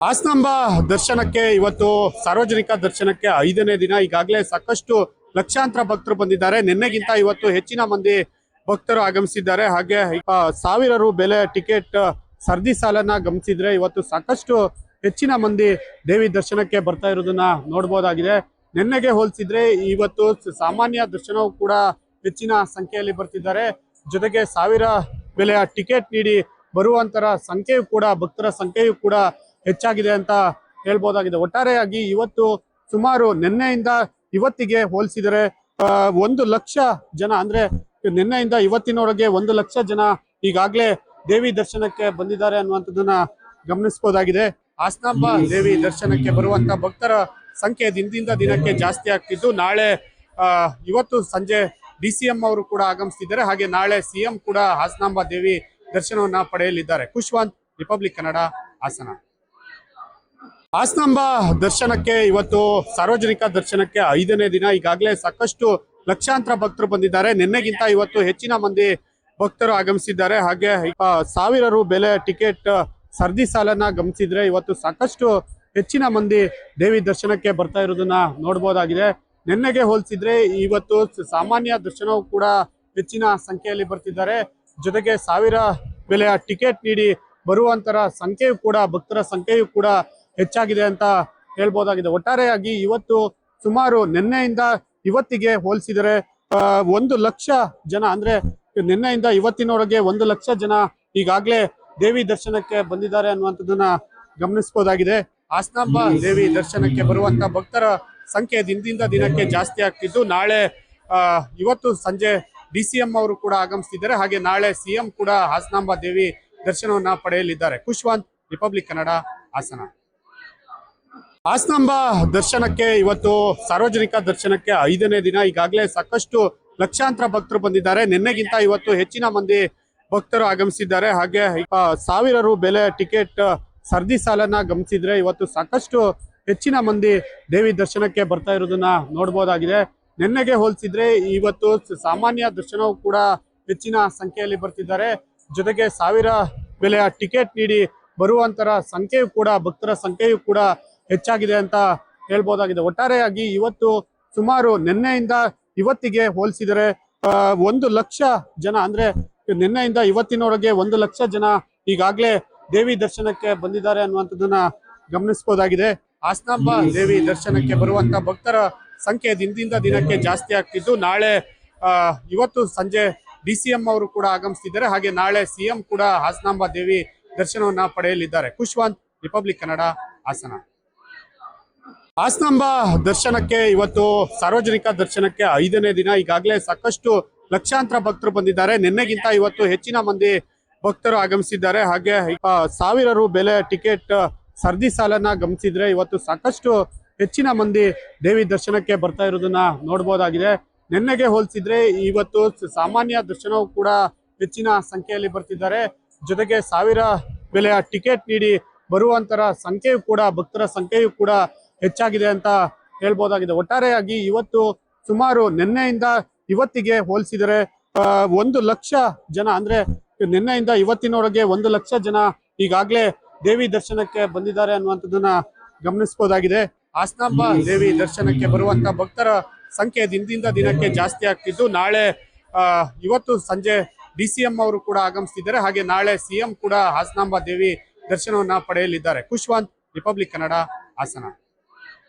ಹಾಸನಾಂಬ ದರ್ಶನಕ್ಕೆ ಇವತ್ತು ಸಾರ್ವಜನಿಕ ದರ್ಶನಕ್ಕೆ 5ನೇ ದಿನ. ಈಗಾಗಲೇ ಸಾಕಷ್ಟು ಲಕ್ಷಾಂತರ ಭಕ್ತರು ಬಂದಿದ್ದಾರೆ. ನಿನ್ನೆಗಿಂತ ಇವತ್ತು ಹೆಚ್ಚಿನ ಮಂದಿ ಭಕ್ತರು ಆಗಮಿಸಿದ್ದಾರೆ. ಹಾಗೆ ಸಾವಿರ ರು ಬೆಲೆ ಟಿಕೆಟ್ ಸರದಿ ಸಾಲನ್ನ ಗಮನಿಸಿದ್ರೆ ಇವತ್ತು ಸಾಕಷ್ಟು ಹೆಚ್ಚಿನ ಮಂದಿ ದೇವಿ ದರ್ಶನಕ್ಕೆ ಬರ್ತಾ ಇರೋದನ್ನ ನೋಡಬಹುದಾಗಿದೆ. ನಿನ್ನೆಗೆ ಹೋಲಿಸಿದ್ರೆ ಇವತ್ತು ಸಾಮಾನ್ಯ ದರ್ಶನವೂ ಕೂಡ ಹೆಚ್ಚಿನ ಸಂಖ್ಯೆಯಲ್ಲಿ ಬರ್ತಿದ್ದಾರೆ. ಜೊತೆಗೆ ಸಾವಿರ ಬೆಲೆಯ ಟಿಕೆಟ್ ನೀಡಿ ಬರುವಂತರ ಸಂಖ್ಯೆಯೂ ಕೂಡ ಭಕ್ತರ ಸಂಖ್ಯೆಯೂ ಕೂಡ ಹೆಚ್ಚಾಗಿದೆ ಅಂತ ಹೇಳ್ಬೋದಾಗಿದೆ. ಒಟ್ಟಾರೆಯಾಗಿ ಇವತ್ತು ಸುಮಾರು ನಿನ್ನೆಯಿಂದ ಇವತ್ತಿಗೆ ಹೋಲಿಸಿದರೆ 1 ಲಕ್ಷ ಜನ, ಅಂದ್ರೆ ನಿನ್ನೆಯಿಂದ ಇವತ್ತಿನವರೆಗೆ 1 ಲಕ್ಷ ಜನ ಈಗಾಗಲೇ ದೇವಿ ದರ್ಶನಕ್ಕೆ ಬಂದಿದ್ದಾರೆ ಅನ್ನುವಂಥದ್ದನ್ನ ಗಮನಿಸಬಹುದಾಗಿದೆ. ಹಾಸನಾಂಬ ದೇವಿ ದರ್ಶನಕ್ಕೆ ಬರುವಂತ ಭಕ್ತರ ಸಂಖ್ಯೆ ದಿನದಿಂದ ದಿನಕ್ಕೆ ಜಾಸ್ತಿ ಆಗ್ತಿದ್ದು, ನಾಳೆ ಇವತ್ತು ಸಂಜೆ DCM ಅವರು ಕೂಡ ಆಗಮಿಸ್ತಿದ್ದಾರೆ. ಹಾಗೆ ನಾಳೆ CM ಕೂಡ ಹಾಸನಾಂಬ ದೇವಿ ದರ್ಶನವನ್ನ ಪಡೆಯಲಿದ್ದಾರೆ. ಖುಷ್ವಂತ್, ರಿಪಬ್ಲಿಕ್ ಕನ್ನಡ, ಹಾಸನ. ಹಾಸನಾಂಬ ದರ್ಶನಕ್ಕೆ ಇವತ್ತು ಸಾರ್ವಜನಿಕ ದರ್ಶನಕ್ಕೆ 5ನೇ ದಿನ. ಈಗಾಗಲೇ ಸಾಕಷ್ಟು ಲಕ್ಷಾಂತರ ಭಕ್ತರು ಬಂದಿದ್ದಾರೆ. ನಿನ್ನೆಗಿಂತ ಇವತ್ತು ಹೆಚ್ಚಿನ ಮಂದಿ ಭಕ್ತರು ಆಗಮಿಸಿದ್ದಾರೆ. ಹಾಗೆ ಸಾವಿರ ರು ಬೆಲೆ ಟಿಕೆಟ್ ಸರದಿ ಸಾಲನ್ನ ಗಮನಿಸಿದ್ರೆ ಇವತ್ತು ಸಾಕಷ್ಟು ಹೆಚ್ಚಿನ ಮಂದಿ ದೇವಿ ದರ್ಶನಕ್ಕೆ ಬರ್ತಾ ಇರೋದನ್ನ ನೋಡಬಹುದಾಗಿದೆ. ನಿನ್ನೆಗೆ ಹೋಲಿಸಿದ್ರೆ ಇವತ್ತು ಸಾಮಾನ್ಯ ದರ್ಶನವೂ ಕೂಡ ಹೆಚ್ಚಿನ ಸಂಖ್ಯೆಯಲ್ಲಿ ಬರ್ತಿದ್ದಾರೆ. ಜೊತೆಗೆ ಸಾವಿರ ಬೆಲೆಯ ಟಿಕೆಟ್ ನೀಡಿ ಬರುವಂತರ ಸಂಖ್ಯೆಯೂ ಕೂಡ ಭಕ್ತರ ಸಂಖ್ಯೆಯೂ ಕೂಡ ಹೆಚ್ಚಾಗಿದೆ ಅಂತ ಹೇಳ್ಬೋದಾಗಿದೆ. ಒಟ್ಟಾರೆಯಾಗಿ ಇವತ್ತು ಸುಮಾರು ನಿನ್ನೆಯಿಂದ ಇವತ್ತಿಗೆ ಹೋಲಿಸಿದರೆ 1 ಲಕ್ಷ ಜನ, ಅಂದ್ರೆ ನಿನ್ನೆಯಿಂದ ಇವತ್ತಿನವರೆಗೆ 1 ಲಕ್ಷ ಜನ ಈಗಾಗಲೇ ದೇವಿ ದರ್ಶನಕ್ಕೆ ಬಂದಿದ್ದಾರೆ ಅನ್ನುವಂಥದ್ದನ್ನ ಗಮನಿಸಬಹುದಾಗಿದೆ. ಹಾಸನಾಂಬ ದೇವಿ ದರ್ಶನಕ್ಕೆ ಬರುವಂತ ಭಕ್ತರ ಸಂಖ್ಯೆ ದಿನದಿಂದ ದಿನಕ್ಕೆ ಜಾಸ್ತಿ ಆಗ್ತಿದ್ದು, ನಾಳೆ ಇವತ್ತು ಸಂಜೆ DCM ಅವರು ಕೂಡ ಆಗಮಿಸ್ತಿದ್ದಾರೆ. ಹಾಗೆ ನಾಳೆ CM ಕೂಡ ಹಾಸನಾಂಬ ದೇವಿ ದರ್ಶನವನ್ನ ಪಡೆಯಲಿದ್ದಾರೆ. ಖುಷ್ವಂತ್, ರಿಪಬ್ಲಿಕ್ ಕನ್ನಡ, ಹಾಸನ. ಹಾಸನಾಂಬ ದರ್ಶನಕ್ಕೆ ಇವತ್ತು ಸಾರ್ವಜನಿಕ ದರ್ಶನಕ್ಕೆ 5ನೇ ದಿನ. ಈಗಾಗಲೇ ಸಾಕಷ್ಟು ಲಕ್ಷಾಂತರ ಭಕ್ತರು ಬಂದಿದ್ದಾರೆ. ನಿನ್ನೆಗಿಂತ ಇವತ್ತು ಹೆಚ್ಚಿನ ಮಂದಿ ಭಕ್ತರು ಆಗಮಿಸಿದ್ದಾರೆ. ಹಾಗೆ ಸಾವಿರ ರು ಬೆಲೆ ಟಿಕೆಟ್ ಸರದಿ ಸಾಲನ್ನ ಗಮನಿಸಿದ್ರೆ ಇವತ್ತು ಸಾಕಷ್ಟು ಹೆಚ್ಚಿನ ಮಂದಿ ದೇವಿ ದರ್ಶನಕ್ಕೆ ಬರ್ತಾ ಇರೋದನ್ನ ನೋಡಬಹುದಾಗಿದೆ. ನಿನ್ನೆಗೆ ಹೋಲಿಸಿದ್ರೆ ಇವತ್ತು ಸಾಮಾನ್ಯ ದರ್ಶನವೂ ಕೂಡ ಹೆಚ್ಚಿನ ಸಂಖ್ಯೆಯಲ್ಲಿ ಬರ್ತಿದ್ದಾರೆ. ಜೊತೆಗೆ ಸಾವಿರ ಬೆಲೆಯ ಟಿಕೆಟ್ ನೀಡಿ ಬರುವಂತರ ಸಂಖ್ಯೆಯೂ ಕೂಡ ಭಕ್ತರ ಸಂಖ್ಯೆಯೂ ಕೂಡ ಹೆಚ್ಚಾಗಿದೆ ಅಂತ ಹೇಳ್ಬೋದಾಗಿದೆ. ಒಟ್ಟಾರೆಯಾಗಿ ಇವತ್ತು ಸುಮಾರು ನಿನ್ನೆಯಿಂದ ಇವತ್ತಿಗೆ ಹೋಲಿಸಿದರೆ 1 ಲಕ್ಷ ಜನ, ಅಂದ್ರೆ ನಿನ್ನೆಯಿಂದ ಇವತ್ತಿನವರೆಗೆ 1 ಲಕ್ಷ ಜನ ಈಗಾಗಲೇ ದೇವಿ ದರ್ಶನಕ್ಕೆ ಬಂದಿದ್ದಾರೆ ಅನ್ನುವಂಥದ್ದನ್ನ ಗಮನಿಸಬಹುದಾಗಿದೆ. ಹಾಸನಾಂಬ ದೇವಿ ದರ್ಶನಕ್ಕೆ ಬರುವಂತ ಭಕ್ತರ ಸಂಖ್ಯೆ ದಿನದಿಂದ ದಿನಕ್ಕೆ ಜಾಸ್ತಿ ಆಗ್ತಿದ್ದು, ನಾಳೆ ಇವತ್ತು ಸಂಜೆ DCM ಅವರು ಕೂಡ ಆಗಮಿಸ್ತಿದ್ದಾರೆ. ಹಾಗೆ ನಾಳೆ CM ಕೂಡ ಹಾಸನಾಂಬ ದೇವಿ ದರ್ಶನವನ್ನ ಪಡೆಯಲಿದ್ದಾರೆ. ಖುಷ್ವಂತ್, ರಿಪಬ್ಲಿಕ್ ಕನ್ನಡ, ಹಾಸನ. ಹಾಸನಾಂಬ ದರ್ಶನಕ್ಕೆ ಇವತ್ತು ಸಾರ್ವಜನಿಕ ದರ್ಶನಕ್ಕೆ 5ನೇ ದಿನ. ಈಗಾಗಲೇ ಸಾಕಷ್ಟು ಲಕ್ಷಾಂತರ ಭಕ್ತರು ಬಂದಿದ್ದಾರೆ. ನಿನ್ನೆಗಿಂತ ಇವತ್ತು ಹೆಚ್ಚಿನ ಮಂದಿ ಭಕ್ತರು ಆಗಮಿಸಿದ್ದಾರೆ. ಹಾಗೆ ಸಾವಿರ ರು ಬೆಲೆ ಟಿಕೆಟ್ ಸರದಿ ಸಾಲನ್ನ ಗಮನಿಸಿದ್ರೆ ಇವತ್ತು ಸಾಕಷ್ಟು ಹೆಚ್ಚಿನ ಮಂದಿ ದೇವಿ ದರ್ಶನಕ್ಕೆ ಬರ್ತಾ ಇರೋದನ್ನ ನೋಡಬಹುದಾಗಿದೆ. ನಿನ್ನೆಗೆ ಹೋಲಿಸಿದ್ರೆ ಇವತ್ತು ಸಾಮಾನ್ಯ ದರ್ಶನವೂ ಕೂಡ ಹೆಚ್ಚಿನ ಸಂಖ್ಯೆಯಲ್ಲಿ ಬರ್ತಿದ್ದಾರೆ. ಜೊತೆಗೆ ಸಾವಿರ ಬೆಲೆಯ ಟಿಕೆಟ್ ನೀಡಿ ಬರುವಂತರ ಸಂಖ್ಯೆಯೂ ಕೂಡ ಭಕ್ತರ ಸಂಖ್ಯೆಯೂ ಕೂಡ ಹೆಚ್ಚಾಗಿದೆ ಅಂತ ಹೇಳ್ಬೋದಾಗಿದೆ. ಒಟ್ಟಾರೆಯಾಗಿ ಇವತ್ತು ಸುಮಾರು ನಿನ್ನೆಯಿಂದ ಇವತ್ತಿಗೆ ಹೋಲಿಸಿದರೆ 1 ಲಕ್ಷ ಜನ, ಅಂದ್ರೆ ನಿನ್ನೆಯಿಂದ ಇವತ್ತಿನವರೆಗೆ 1 ಲಕ್ಷ ಜನ ಈಗಾಗಲೇ ದೇವಿ ದರ್ಶನಕ್ಕೆ ಬಂದಿದ್ದಾರೆ ಅನ್ನುವಂಥದ್ದನ್ನ ಗಮನಿಸಬಹುದಾಗಿದೆ. ಹಾಸನಾಂಬ ದೇವಿ ದರ್ಶನಕ್ಕೆ ಬರುವಂತ ಭಕ್ತರ ಸಂಖ್ಯೆ ದಿನದಿಂದ ದಿನಕ್ಕೆ ಜಾಸ್ತಿ ಆಗ್ತಿದ್ದು, ನಾಳೆ ಇವತ್ತು ಸಂಜೆ DCM ಅವರು ಕೂಡ ಆಗಮಿಸ್ತಿದ್ದಾರೆ. ಹಾಗೆ ನಾಳೆ CM ಕೂಡ ಹಾಸನಾಂಬ ದೇವಿ ದರ್ಶನವನ್ನ ಪಡೆಯಲಿದ್ದಾರೆ. ಖುಷ್ವಂತ್, ರಿಪಬ್ಲಿಕ್ ಕನ್ನಡ, ಹಾಸನ.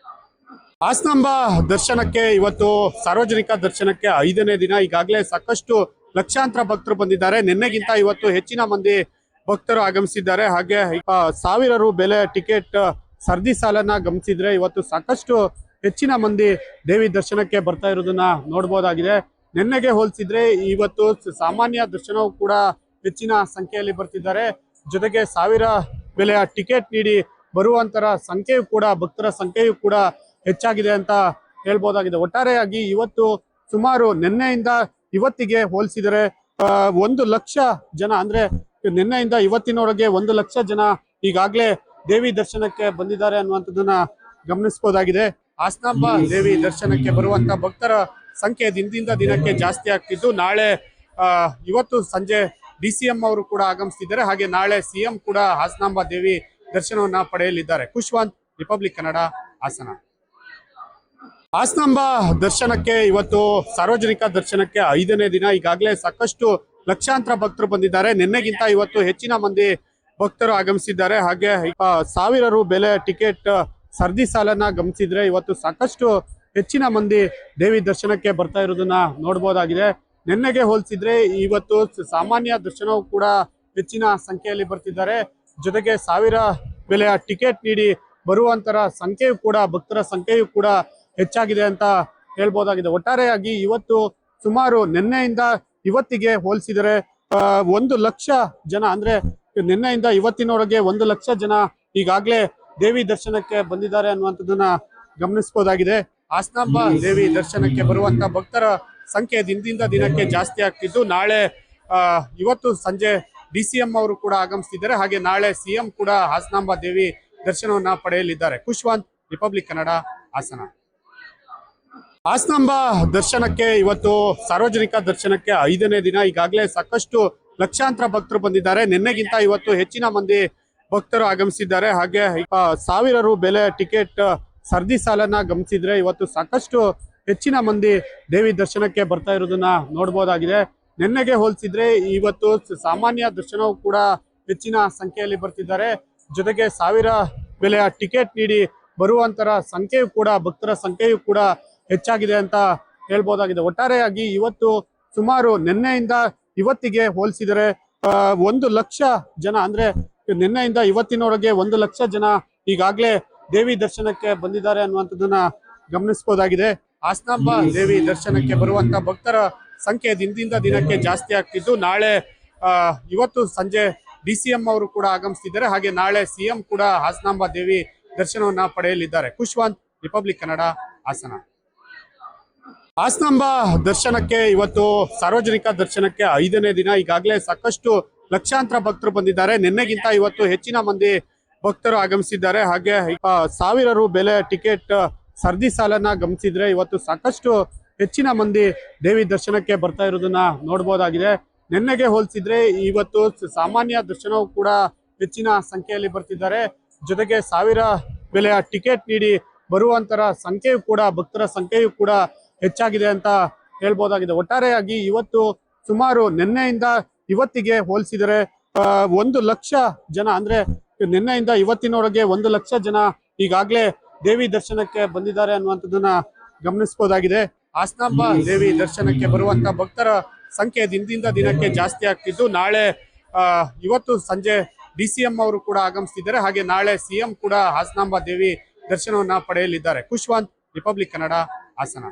ಹಾಸನಾಂಬ ದರ್ಶನಕ್ಕೆ ಇವತ್ತು ಸಾರ್ವಜನಿಕ ದರ್ಶನಕ್ಕೆ 5ನೇ ದಿನ. ಈಗಾಗಲೇ ಸಾಕಷ್ಟು ಲಕ್ಷಾಂತರ ಭಕ್ತರು ಬಂದಿದ್ದಾರೆ. ನಿನ್ನೆಗಿಂತ ಇವತ್ತು ಹೆಚ್ಚಿನ ಮಂದಿ ಭಕ್ತರು ಆಗಮಿಸಿದ್ದಾರೆ. ಹಾಗೆ ಸಾವಿರ ರು ಬೆಲೆ ಟಿಕೆಟ್ ಸರದಿ ಸಾಲನ್ನ ಗಮನಿಸಿದ್ರೆ ಇವತ್ತು ಸಾಕಷ್ಟು ಹೆಚ್ಚಿನ ಮಂದಿ ದೇವಿ ದರ್ಶನಕ್ಕೆ ಬರ್ತಾ ಇರೋದನ್ನ ನೋಡಬಹುದಾಗಿದೆ. ನಿನ್ನೆಗೆ ಹೋಲಿಸಿದ್ರೆ ಇವತ್ತು ಸಾಮಾನ್ಯ ದರ್ಶನವೂ ಕೂಡ ಹೆಚ್ಚಿನ ಸಂಖ್ಯೆಯಲ್ಲಿ ಬರ್ತಿದ್ದಾರೆ. ಜೊತೆಗೆ ಸಾವಿರ ಬೆಲೆಯ ಟಿಕೆಟ್ ನೀಡಿ ಬರುವಂತರ ಸಂಖ್ಯೆಯೂ ಕೂಡ ಭಕ್ತರ ಸಂಖ್ಯೆಯೂ ಕೂಡ ಹೆಚ್ಚಾಗಿದೆ ಅಂತ ಹೇಳ್ಬೋದಾಗಿದೆ. ಒಟ್ಟಾರೆಯಾಗಿ ಇವತ್ತು ಸುಮಾರು ನಿನ್ನೆಯಿಂದ ಇವತ್ತಿಗೆ ಹೋಲಿಸಿದರೆ 1 ಲಕ್ಷ ಜನ, ಅಂದ್ರೆ ನಿನ್ನೆಯಿಂದ ಇವತ್ತಿನವರೆಗೆ 1 ಲಕ್ಷ ಜನ ಈಗಾಗಲೇ ದೇವಿ ದರ್ಶನಕ್ಕೆ ಬಂದಿದ್ದಾರೆ ಅನ್ನುವಂಥದ್ದನ್ನ ಗಮನಿಸಬಹುದಾಗಿದೆ. ಹಾಸನಾಂಬ ದೇವಿ ದರ್ಶನಕ್ಕೆ ಬರುವಂತ ಭಕ್ತರ ಸಂಖ್ಯೆ ದಿನದಿಂದ ದಿನಕ್ಕೆ ಜಾಸ್ತಿ ಆಗ್ತಿದ್ದು, ನಾಳೆ ಇವತ್ತು ಸಂಜೆ DCM ಅವರು ಕೂಡ ಆಗಮಿಸ್ತಿದ್ದಾರೆ. ಹಾಗೆ ನಾಳೆ CM ಕೂಡ ಹಾಸನಾಂಬ ದೇವಿ ದರ್ಶನವನ್ನ ಪಡೆಯಲಿದ್ದಾರೆ. ಖುಷ್ವಂತ್, ರಿಪಬ್ಲಿಕ್ ಕನ್ನಡ, ಹಾಸನ. ಹಾಸನಾಂಬ ದರ್ಶನಕ್ಕೆ ಇವತ್ತು ಸಾರ್ವಜನಿಕ ದರ್ಶನಕ್ಕೆ 5ನೇ ದಿನ. ಈಗಾಗಲೇ ಸಾಕಷ್ಟು ಲಕ್ಷಾಂತರ ಭಕ್ತರು ಬಂದಿದ್ದಾರೆ. ನಿನ್ನೆಗಿಂತ ಇವತ್ತು ಹೆಚ್ಚಿನ ಮಂದಿ ಭಕ್ತರು ಆಗಮಿಸಿದ್ದಾರೆ. ಹಾಗೆ ಸಾವಿರ ರು ಬೆಲೆ ಟಿಕೆಟ್ ಸರದಿ ಸಾಲನ್ನ ಗಮನಿಸಿದ್ರೆ ಇವತ್ತು ಸಾಕಷ್ಟು ಹೆಚ್ಚಿನ ಮಂದಿ ದೇವಿ ದರ್ಶನಕ್ಕೆ ಬರ್ತಾ ಇರೋದನ್ನ ನೋಡಬಹುದಾಗಿದೆ. ನಿನ್ನೆಗೆ ಹೋಲಿಸಿದ್ರೆ ಇವತ್ತು ಸಾಮಾನ್ಯ ದರ್ಶನವೂ ಕೂಡ ಹೆಚ್ಚಿನ ಸಂಖ್ಯೆಯಲ್ಲಿ ಬರ್ತಿದ್ದಾರೆ. ಜೊತೆಗೆ ಸಾವಿರ ಬೆಲೆಯ ಟಿಕೆಟ್ ನೀಡಿ ಬರುವಂತರ ಸಂಖ್ಯೆಯೂ ಕೂಡ, ಭಕ್ತರ ಸಂಖ್ಯೆಯೂ ಕೂಡ ಹೆಚ್ಚಾಗಿದೆ ಅಂತ ಹೇಳ್ಬೋದಾಗಿದೆ. ಒಟ್ಟಾರೆಯಾಗಿ ಇವತ್ತು ಸುಮಾರು ನಿನ್ನೆಯಿಂದ ಇವತ್ತಿಗೆ ಹೋಲಿಸಿದರೆ 1 ಲಕ್ಷ ಜನ, ಅಂದ್ರೆ ನಿನ್ನೆಯಿಂದ ಇವತ್ತಿನವರೆಗೆ 1 ಲಕ್ಷ ಜನ ಈಗಾಗಲೇ ದೇವಿ ದರ್ಶನಕ್ಕೆ ಬಂದಿದ್ದಾರೆ ಅನ್ನುವಂಥದ್ದನ್ನ ಗಮನಿಸಬಹುದಾಗಿದೆ. ಹಾಸನಾಂಬ ದೇವಿ ದರ್ಶನಕ್ಕೆ ಬರುವಂತ ಭಕ್ತರ ಸಂಖ್ಯೆ ದಿನದಿಂದ ದಿನಕ್ಕೆ ಜಾಸ್ತಿ ಆಗ್ತಿದ್ದು, ನಾಳೆ ಇವತ್ತು ಸಂಜೆ DCM ಅವರು ಕೂಡ ಆಗಮಿಸ್ತಿದ್ದಾರೆ. ಹಾಗೆ ನಾಳೆ CM ಕೂಡ ಹಾಸನಾಂಬ ದೇವಿ ದರ್ಶನವನ್ನ ಪಡೆಯಲಿದ್ದಾರೆ. ಖುಷ್ವಂತ್, ರಿಪಬ್ಲಿಕ್ ಕನ್ನಡ, ಹಾಸನ. ಹಾಸನಾಂಬ ದರ್ಶನಕ್ಕೆ ಇವತ್ತು ಸಾರ್ವಜನಿಕ ದರ್ಶನಕ್ಕೆ 5ನೇ ದಿನ. ಈಗಾಗಲೇ ಸಾಕಷ್ಟು ಲಕ್ಷಾಂತರ ಭಕ್ತರು ಬಂದಿದ್ದಾರೆ. ನಿನ್ನೆಗಿಂತ ಇವತ್ತು ಹೆಚ್ಚಿನ ಮಂದಿ ಭಕ್ತರು ಆಗಮಿಸಿದ್ದಾರೆ. ಹಾಗೆ ಸಾವಿರ ರು ಬೆಲೆ ಟಿಕೆಟ್ ಸರದಿ ಸಾಲನ್ನ ಗಮನಿಸಿದ್ರೆ ಇವತ್ತು ಸಾಕಷ್ಟು ಹೆಚ್ಚಿನ ಮಂದಿ ದೇವಿ ದರ್ಶನಕ್ಕೆ ಬರ್ತಾ ಇರೋದನ್ನ ನೋಡಬಹುದಾಗಿದೆ. ನಿನ್ನೆಗೆ ಹೋಲಿಸಿದ್ರೆ ಇವತ್ತು ಸಾಮಾನ್ಯ ದರ್ಶನವೂ ಕೂಡ ಹೆಚ್ಚಿನ ಸಂಖ್ಯೆಯಲ್ಲಿ ಬರ್ತಿದ್ದಾರೆ. ಜೊತೆಗೆ ಸಾವಿರ ಬೆಲೆಯ ಟಿಕೆಟ್ ನೀಡಿ ಬರುವಂತರ ಸಂಖ್ಯೆಯೂ ಕೂಡ, ಭಕ್ತರ ಸಂಖ್ಯೆಯೂ ಕೂಡ ಹೆಚ್ಚಾಗಿದೆ ಅಂತ ಹೇಳ್ಬೋದಾಗಿದೆ. ಒಟ್ಟಾರೆಯಾಗಿ ಇವತ್ತು ಸುಮಾರು ನಿನ್ನೆಯಿಂದ ಇವತ್ತಿಗೆ ಹೋಲಿಸಿದರೆ 1 ಲಕ್ಷ ಜನ, ಅಂದ್ರೆ ನಿನ್ನೆಯಿಂದ ಇವತ್ತಿನವರೆಗೆ 1 ಲಕ್ಷ ಜನ ಈಗಾಗಲೇ ದೇವಿ ದರ್ಶನಕ್ಕೆ ಬಂದಿದ್ದಾರೆ ಅನ್ನುವಂಥದ್ದನ್ನ ಗಮನಿಸಬಹುದಾಗಿದೆ. ಹಾಸನಾಂಬ ದೇವಿ ದರ್ಶನಕ್ಕೆ ಬರುವಂತ ಭಕ್ತರ ಸಂಖ್ಯೆ ದಿನದಿಂದ ದಿನಕ್ಕೆ ಜಾಸ್ತಿ ಆಗ್ತಿದ್ದು, ನಾಳೆ ಇವತ್ತು ಸಂಜೆ DCM ಅವರು ಕೂಡ ಆಗಮಿಸ್ತಿದ್ದಾರೆ. ಹಾಗೆ ನಾಳೆ CM ಕೂಡ ಹಾಸನಾಂಬ ದೇವಿ ದರ್ಶನವನ್ನ ಪಡೆಯಲಿದ್ದಾರೆ. ಖುಷ್ವಂತ್, ರಿಪಬ್ಲಿಕ್ ಕನ್ನಡ, ಹಾಸನ. ಹಾಸನಾಂಬ ದರ್ಶನಕ್ಕೆ ಇವತ್ತು ಸಾರ್ವಜನಿಕ ದರ್ಶನಕ್ಕೆ 5ನೇ ದಿನ. ಈಗಾಗಲೇ ಸಾಕಷ್ಟು ಲಕ್ಷಾಂತರ ಭಕ್ತರು ಬಂದಿದ್ದಾರೆ. ನಿನ್ನೆಗಿಂತ ಇವತ್ತು ಹೆಚ್ಚಿನ ಮಂದಿ ಭಕ್ತರು ಆಗಮಿಸಿದ್ದಾರೆ. ಹಾಗೆ ಸಾವಿರ ರು ಬೆಲೆ ಟಿಕೆಟ್ ಸರದಿ ಸಾಲನ್ನ ಗಮನಿಸಿದ್ರೆ ಇವತ್ತು ಸಾಕಷ್ಟು ಹೆಚ್ಚಿನ ಮಂದಿ ದೇವಿ ದರ್ಶನಕ್ಕೆ ಬರ್ತಾ ಇರೋದನ್ನ ನೋಡಬಹುದಾಗಿದೆ. ನಿನ್ನೆಗೆ ಹೋಲಿಸಿದ್ರೆ ಇವತ್ತು ಸಾಮಾನ್ಯ ದರ್ಶನವೂ ಕೂಡ ಹೆಚ್ಚಿನ ಸಂಖ್ಯೆಯಲ್ಲಿ ಬರ್ತಿದ್ದಾರೆ. ಜೊತೆಗೆ ಸಾವಿರ ಬೆಲೆಯ ಟಿಕೆಟ್ ನೀಡಿ ಬರುವಂತರ ಸಂಖ್ಯೆಯೂ ಕೂಡ, ಭಕ್ತರ ಸಂಖ್ಯೆಯೂ ಕೂಡ ಹೆಚ್ಚಾಗಿದೆ ಅಂತ ಹೇಳ್ಬೋದಾಗಿದೆ. ಒಟ್ಟಾರೆಯಾಗಿ ಇವತ್ತು ಸುಮಾರು ನಿನ್ನೆಯಿಂದ ಇವತ್ತಿಗೆ ಹೋಲಿಸಿದರೆ 1 ಲಕ್ಷ ಜನ, ಅಂದ್ರೆ ನಿನ್ನೆಯಿಂದ ಇವತ್ತಿನವರೆಗೆ 1 ಲಕ್ಷ ಜನ ಈಗಾಗಲೇ ದೇವಿ ದರ್ಶನಕ್ಕೆ ಬಂದಿದ್ದಾರೆ ಅನ್ನುವಂಥದ್ದನ್ನ ಗಮನಿಸಬಹುದಾಗಿದೆ. ಹಾಸನಾಂಬ ದೇವಿ ದರ್ಶನಕ್ಕೆ ಬರುವಂತ ಭಕ್ತರ ಸಂಖ್ಯೆ ದಿನದಿಂದ ದಿನಕ್ಕೆ ಜಾಸ್ತಿ ಆಗ್ತಿದ್ದು, ನಾಳೆ ಇವತ್ತು ಸಂಜೆ DCM ಅವರು ಕೂಡ ಆಗಮಿಸ್ತಿದ್ದಾರೆ. ಹಾಗೆ ನಾಳೆ CM ಕೂಡ ಹಾಸನಾಂಬ ದೇವಿ ದರ್ಶನವನ್ನ ಪಡೆಯಲಿದ್ದಾರೆ. ಖುಷ್ವಂತ್, ರಿಪಬ್ಲಿಕ್ ಕನ್ನಡ, ಹಾಸನ.